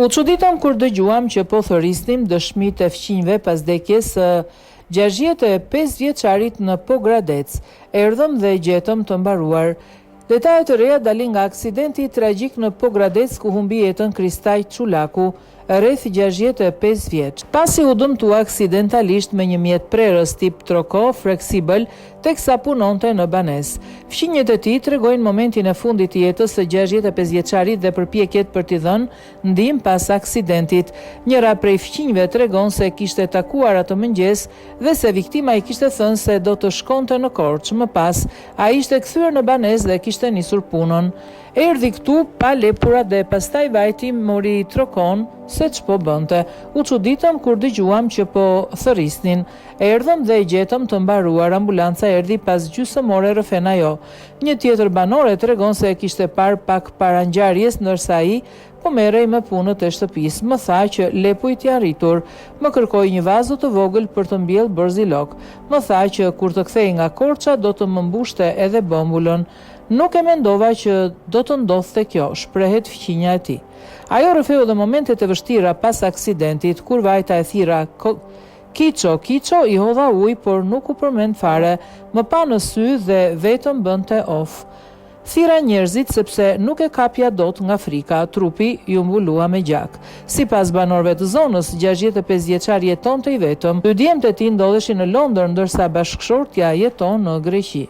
U çuditëm kur dëgjuam që po thërrisnim dëshmitë e fqinjve pas vdekjes së 65 vjeçarit në Pogradec. Erdhëm dhe gjetëm të mbaruar. Detajet të reja dalin nga aksidenti tragjik në Pogradec ku humbi jetën Kristaj Çulaku, rreth 65 vjeç. Pasi u dëmtua aksidentalisht me një mjet prerës tip troko fleksibël teksa punonte në banesë. Fqinjet e tij tregojnë momentin e fundit të jetës së 65 vjeçarit dhe përpjekjet për t'i dhënë ndihmë pas aksidentit. Njëra prej fqinjve tregon se kishte takuar atë mëngjes dhe se viktima i kishte thënë se do të shkonte në Korçë. Më pas, ai ishte kthyer në banesë dhe kishte nisur punën. Erdhi këtu pa lepura dhe pastaj vajti mori trokon se ç'po bënte. U çuditëm kur dëgjuam që po thërrisnin. Erdhëm dhe gjetëm të mbaruar. Ambulanca erdhi pas gjysmore rrëfen ajo. Një tjetër banore tregon se e kishte parë pak para ngjarjes ndërsa ai po merrej me punët e shtëpisë. Më tha që lepujt i arritur. Më kërkoi një vazo të vogël për të mbjellë Borzilok. Më tha që kur të kthej nga Korça do të më mbushte edhe bombulën. Nuk e mendova që do të ndodhte kjo, shprehet fqinja e tij. Ajo rrëfeu dhe momentet e vështira pas aksidentit, kur vajta e thira Kiço i hodha ujë, por nuk u përmend fare, më pa në sy dhe vetëm bënte of. Thira njerëzit sepse nuk e kapja dot nga frika, trupi ju mbulua me gjak. Sipas banorëve të zonës, 65 vjeçar jetonte i vetëm. Dy djemtë e tij ndodheshin në Londër ndërsa bashkëshortja jeton në Greqi.